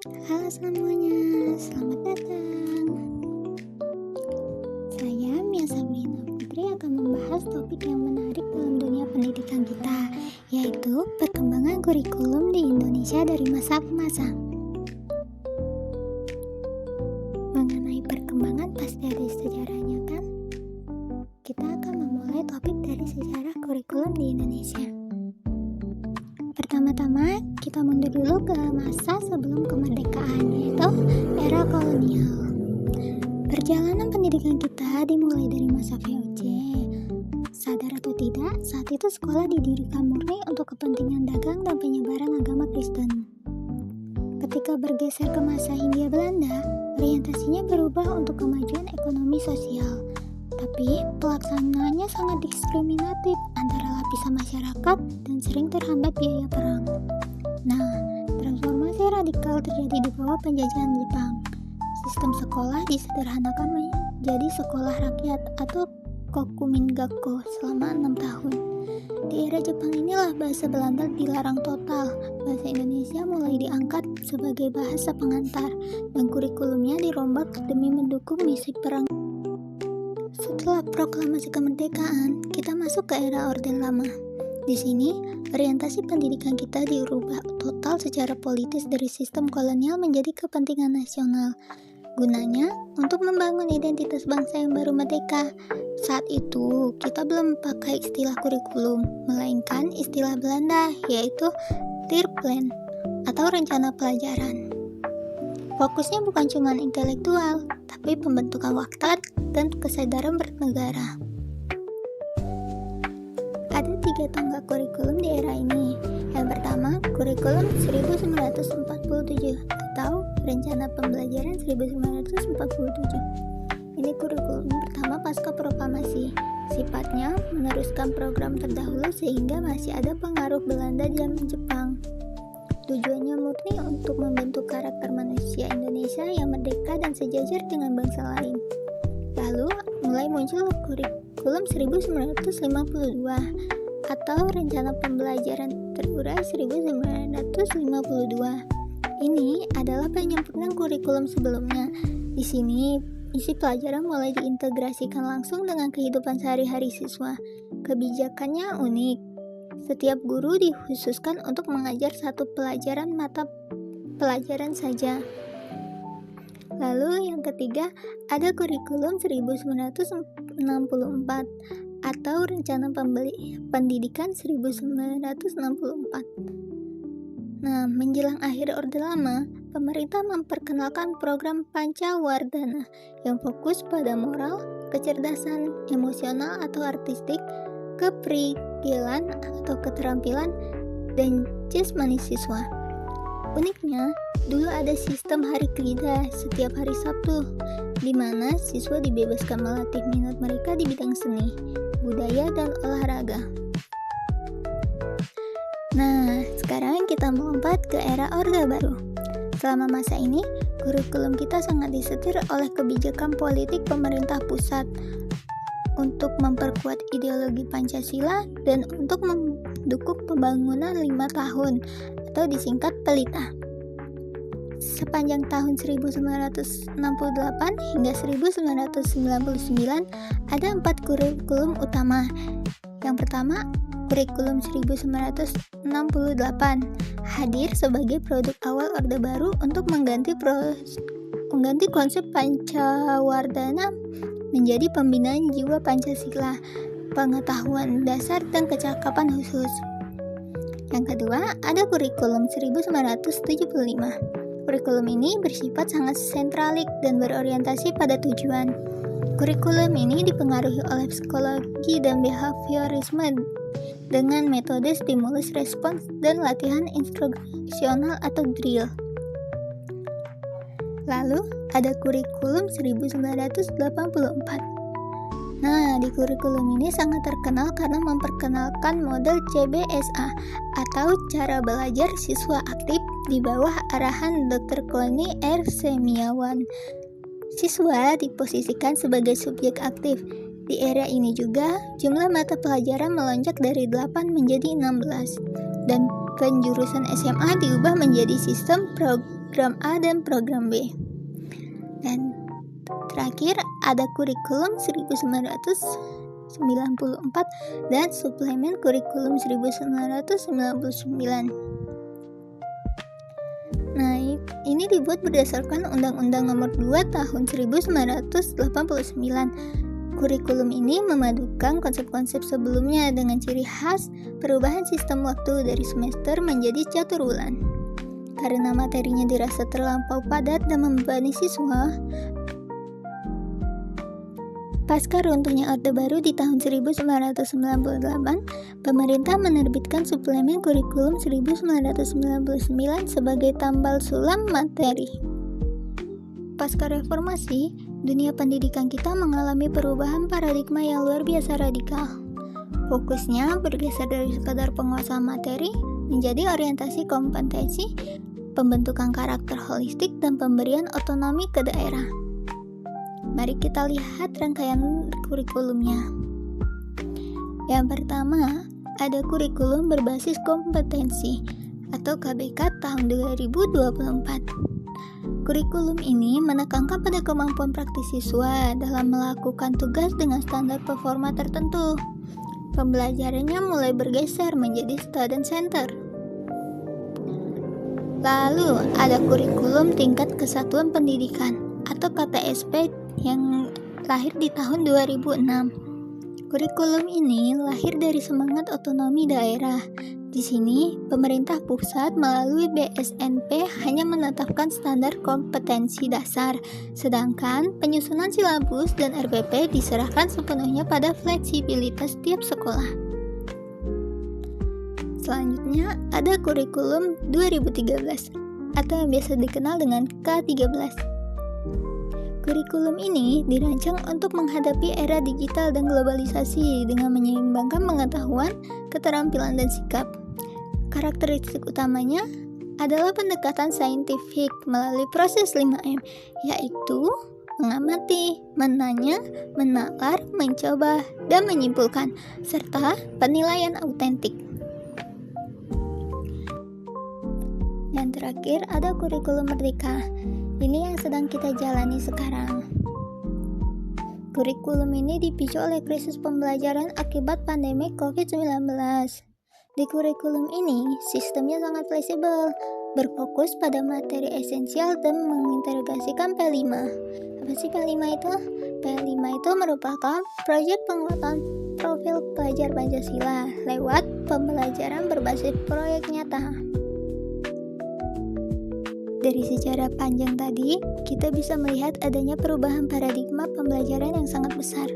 Halo semuanya, selamat datang. Saya Mia Sabrina Putri akan membahas topik yang menarik dalam dunia pendidikan kita, yaitu perkembangan kurikulum di Indonesia dari masa ke masa. Mengenai perkembangan pasti ada sejarahnya kan? Kita akan memulai topik dari sejarah kurikulum di Indonesia. Pertama-tama, kita mundur dulu ke masa sebelum kemerdekaan, yaitu era kolonial. Perjalanan pendidikan kita dimulai dari masa VOC. Sadar atau tidak, saat itu sekolah didirikan murni untuk kepentingan dagang dan penyebaran agama Kristen. Ketika bergeser ke masa Hindia Belanda, orientasinya berubah untuk kemajuan ekonomi sosial. Tapi pelaksanaannya sangat diskriminatif antara lapisan masyarakat dan sering terhambat biaya perang. Nah, transformasi radikal terjadi di bawah penjajahan Jepang. Sistem sekolah disederhanakan menjadi sekolah rakyat atau Kokumin-gakko selama 6 tahun. Di era Jepang inilah bahasa Belanda dilarang total. Bahasa Indonesia mulai diangkat sebagai bahasa pengantar dan kurikulumnya dirombak demi mendukung misi perang. Setelah proklamasi kemerdekaan, kita masuk ke era Orde Lama. Di sini, orientasi pendidikan kita dirubah total secara politis dari sistem kolonial menjadi kepentingan nasional. Gunanya untuk membangun identitas bangsa yang baru merdeka. Saat itu, kita belum pakai istilah kurikulum, melainkan istilah Belanda, yaitu Leerplan atau rencana pelajaran. Fokusnya bukan cuma intelektual, tapi pembentukan watak dan kesadaran bernegara. Ada 3 tonggak kurikulum di era ini. Yang pertama, kurikulum 1947 atau rencana pembelajaran 1947. Ini kurikulum pertama pasca proklamasi. Sifatnya meneruskan program terdahulu sehingga masih ada pengaruh Belanda dan Jepang. Tujuannya murni untuk membentuk karakter manusia Indonesia yang merdeka dan sejajar dengan bangsa lain. Lalu, mulai muncul kurikulum 1952 atau rencana pembelajaran terurai 1952. Ini adalah penyempurnaan kurikulum sebelumnya. Di sini, isi pelajaran mulai diintegrasikan langsung dengan kehidupan sehari-hari siswa. Kebijakannya unik. Setiap guru dikhususkan untuk mengajar satu mata pelajaran saja. Lalu yang ketiga, ada kurikulum 1964 atau rencana pendidikan 1964. Nah, menjelang akhir Orde Lama, pemerintah memperkenalkan program Pancawardhana yang fokus pada moral, kecerdasan emosional atau artistik, keprigilan atau keterampilan, dan jasmani siswa. Uniknya, dulu ada sistem hari kerja setiap hari Sabtu, di mana siswa dibebaskan melatih minat mereka di bidang seni, budaya, dan olahraga. Nah, sekarang kita melompat ke era Orde Baru. Selama masa ini, kurikulum kita sangat disetir oleh kebijakan politik pemerintah pusat untuk memperkuat ideologi Pancasila dan untuk mendukung pembangunan 5 tahun atau disingkat PELITA. Sepanjang tahun 1968 hingga 1999 ada 4 kurikulum utama. Yang pertama, kurikulum 1968 hadir sebagai produk awal Orde Baru untuk mengganti konsep Pancawardhana menjadi pembinaan jiwa Pancasila, pengetahuan dasar dan kecakapan khusus. Yang kedua, ada kurikulum 1975. Kurikulum ini bersifat sangat sentralik dan berorientasi pada tujuan. Kurikulum ini dipengaruhi oleh psikologi dan behaviorisme dengan metode stimulus respons dan latihan instruksional atau drill. Lalu, ada kurikulum 1984. Nah, di kurikulum ini sangat terkenal karena memperkenalkan model CBSA atau cara belajar siswa aktif di bawah arahan Dr. Koni R. Semiawan. Siswa diposisikan sebagai subjek aktif. Di era ini juga, jumlah mata pelajaran melonjak dari 8 menjadi 16. Dan penjurusan SMA diubah menjadi sistem program A dan program B. Dan terakhir ada kurikulum 1994 dan suplemen kurikulum 1999. Nah, ini dibuat berdasarkan Undang-Undang Nomor 2 Tahun 1989. Kurikulum ini memadukan konsep-konsep sebelumnya dengan ciri khas perubahan sistem waktu dari semester menjadi catur bulan. Karena materinya dirasa terlampau padat dan membebani siswa, pasca runtuhnya Orde Baru di tahun 1998, pemerintah menerbitkan suplemen kurikulum 1999 sebagai tambal sulam materi. Pasca reformasi, dunia pendidikan kita mengalami perubahan paradigma yang luar biasa radikal. Fokusnya bergeser dari sekadar penguasaan materi menjadi orientasi kompetensi, pembentukan karakter holistik, dan pemberian otonomi ke daerah. Mari kita lihat rangkaian kurikulumnya. Yang pertama, ada kurikulum berbasis kompetensi atau KBK tahun 2024. Kurikulum ini menekankan pada kemampuan praktis siswa dalam melakukan tugas dengan standar performa tertentu. Pembelajarannya mulai bergeser menjadi student center. Lalu ada kurikulum tingkat kesatuan pendidikan atau KTSP yang lahir di tahun 2006. Kurikulum ini lahir dari semangat otonomi daerah. Di sini, pemerintah pusat melalui BSNP hanya menetapkan standar kompetensi dasar, sedangkan penyusunan silabus dan RPP diserahkan sepenuhnya pada fleksibilitas tiap sekolah. Selanjutnya, ada kurikulum 2013 atau yang biasa dikenal dengan K13. Kurikulum ini dirancang untuk menghadapi era digital dan globalisasi dengan menyeimbangkan pengetahuan, keterampilan, dan sikap. Karakteristik utamanya adalah pendekatan saintifik melalui proses 5M, yaitu mengamati, menanya, menalar, mencoba, dan menyimpulkan, serta penilaian autentik. Yang terakhir ada kurikulum merdeka. Ini yang sedang kita jalani sekarang. Kurikulum ini dipicu oleh krisis pembelajaran akibat pandemi COVID-19. Di kurikulum ini, sistemnya sangat fleksibel, berfokus pada materi esensial dan mengintegrasikan P5. Apa sih P5 itu? P5 itu merupakan proyek penguatan profil pelajar Pancasila lewat pembelajaran berbasis proyek nyata. Dari sejarah panjang tadi, kita bisa melihat adanya perubahan paradigma pembelajaran yang sangat besar.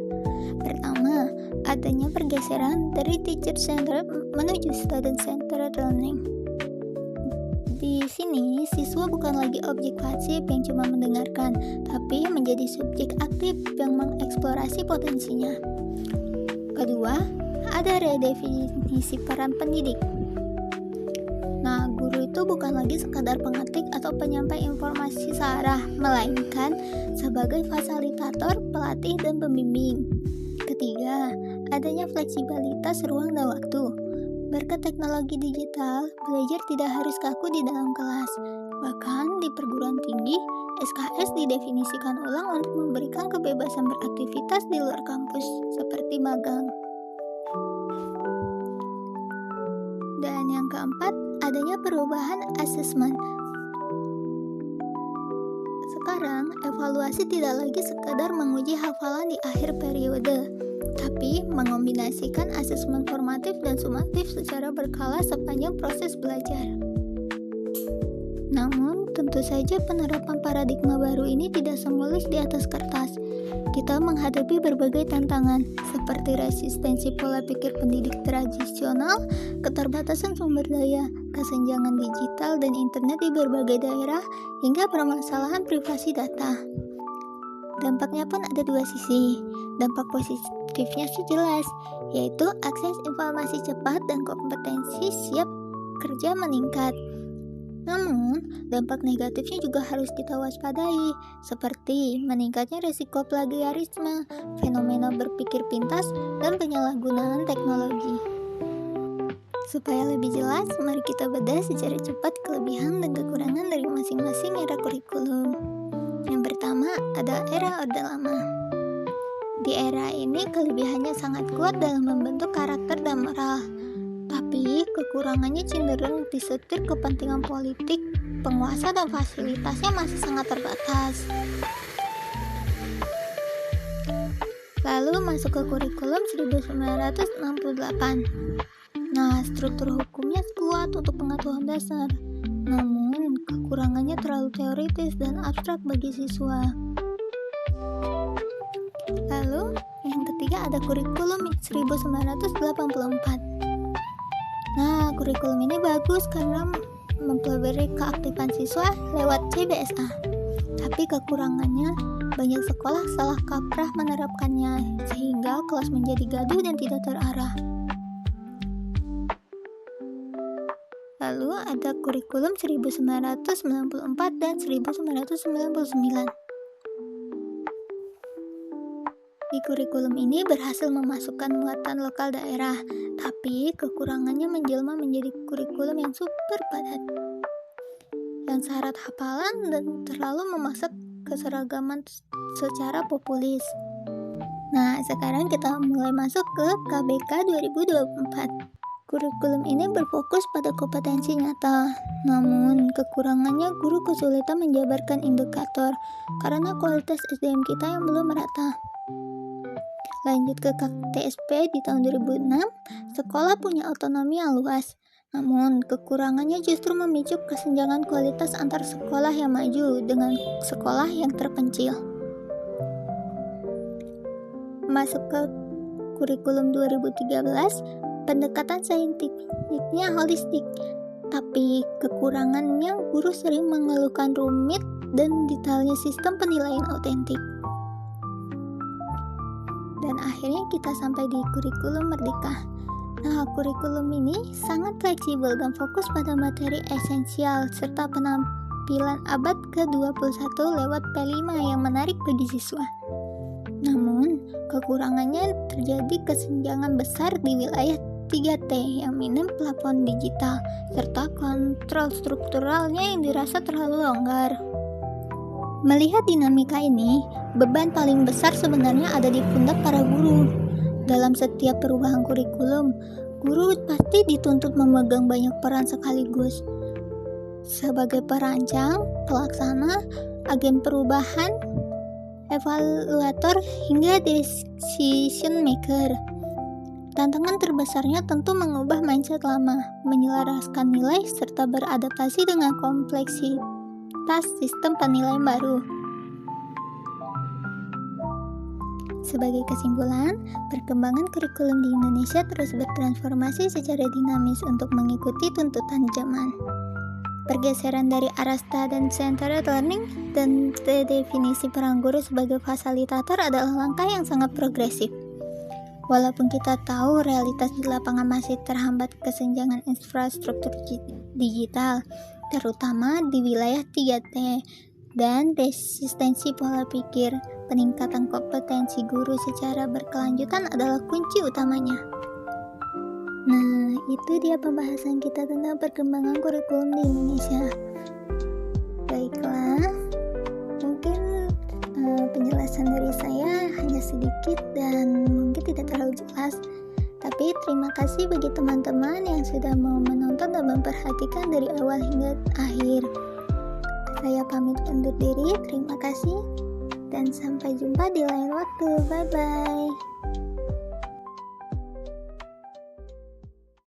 Pertama, adanya pergeseran dari teacher-centered menuju student-centered learning. Di sini, siswa bukan lagi objek pasif yang cuma mendengarkan, tapi menjadi subjek aktif yang mengeksplorasi potensinya. Kedua, ada redefinisi peran pendidik. Nah, guru itu bukan lagi sekadar pengetik atau penyampai informasi searah, melainkan sebagai fasilitator, pelatih, dan pembimbing. Ketiga, adanya fleksibilitas ruang dan waktu. Berkat teknologi digital, belajar tidak harus kaku di dalam kelas. Bahkan di perguruan tinggi, SKS didefinisikan ulang untuk memberikan kebebasan beraktivitas di luar kampus, seperti magang. Dan yang keempat, adanya perubahan asesmen. Sekarang, evaluasi tidak lagi sekadar menguji hafalan di akhir periode, tapi mengombinasikan asesmen formatif dan sumatif secara berkala sepanjang proses belajar. Namun, tentu saja penerapan paradigma baru ini tidak semulus di atas kertas. Kita menghadapi berbagai tantangan, seperti resistensi pola pikir pendidik tradisional, keterbatasan sumber daya, kesenjangan digital dan internet di berbagai daerah, hingga permasalahan privasi data. Dampaknya pun ada dua sisi. Dampak positifnya sih jelas, yaitu akses informasi cepat dan kompetensi siap kerja meningkat. Namun, dampak negatifnya juga harus kita waspadai, seperti meningkatnya risiko plagiarisme, fenomena berpikir pintas, dan penyalahgunaan teknologi. Supaya lebih jelas, mari kita bedah secara cepat kelebihan dan kekurangan dari masing-masing era kurikulum. Yang pertama, ada era Orde Lama. Di era ini, kelebihannya sangat kuat dalam membentuk karakter dan moral. Tapi, kekurangannya cenderung disetir kepentingan politik, penguasa dan fasilitasnya masih sangat terbatas. Lalu masuk ke kurikulum 1968. Nah, struktur hukumnya kuat untuk pengetahuan dasar. Namun, kekurangannya terlalu teoritis dan abstrak bagi siswa. Lalu, yang ketiga ada kurikulum 1984. Nah, kurikulum ini bagus karena mempelajari keaktifan siswa lewat CBSA. Tapi kekurangannya, banyak sekolah salah kaprah menerapkannya, sehingga kelas menjadi gaduh dan tidak terarah. Lalu ada kurikulum 1994 dan 1999. Di kurikulum ini berhasil memasukkan muatan lokal daerah, tapi kekurangannya menjelma menjadi kurikulum yang super padat, yang syarat hafalan dan terlalu memaksa keseragaman secara populis. Nah, sekarang kita mulai masuk ke KBK 2024. Kurikulum ini berfokus pada kompetensi nyata, namun kekurangannya guru kesulitan menjabarkan indikator karena kualitas SDM kita yang belum merata. Lanjut ke KTSP di tahun 2006, sekolah punya otonomi yang luas, namun kekurangannya justru memicu kesenjangan kualitas antar sekolah yang maju dengan sekolah yang terpencil. Masuk ke kurikulum 2013, pendekatan saintifiknya holistik, tapi kekurangannya guru sering mengeluhkan rumit dan detailnya sistem penilaian otentik. Dan akhirnya kita sampai di kurikulum Merdeka. Nah, kurikulum ini sangat fleksibel dan fokus pada materi esensial serta penampilan abad ke-21 lewat P5 yang menarik bagi siswa. Namun, kekurangannya terjadi kesenjangan besar di wilayah 3T yang minim plafon digital, serta kontrol strukturalnya yang dirasa terlalu longgar. Melihat dinamika ini, beban paling besar sebenarnya ada di pundak para guru. Dalam setiap perubahan kurikulum, guru pasti dituntut memegang banyak peran sekaligus. Sebagai perancang, pelaksana, agen perubahan, evaluator, hingga decision maker. Tantangan terbesarnya tentu mengubah mindset lama, menyelaraskan nilai, serta beradaptasi dengan kompleksitas sistem penilaian baru. Sebagai kesimpulan, perkembangan kurikulum di Indonesia terus bertransformasi secara dinamis untuk mengikuti tuntutan zaman. Pergeseran dari arasta dan centered learning dan definisi peran guru sebagai fasilitator adalah langkah yang sangat progresif. Walaupun kita tahu realitas di lapangan masih terhambat kesenjangan infrastruktur digital, terutama di wilayah 3T, dan resistensi pola pikir, peningkatan kompetensi guru secara berkelanjutan adalah kunci utamanya. Nah, itu dia pembahasan kita tentang perkembangan kurikulum di Indonesia. Baiklah, mungkin penjelasan dari saya hanya sedikit dan mungkin tidak terlalu jelas, tapi terima kasih bagi teman-teman yang sudah mau menonton dan memperhatikan dari awal hingga akhir. Saya pamit undur diri, terima kasih dan sampai jumpa di lain waktu. Bye bye.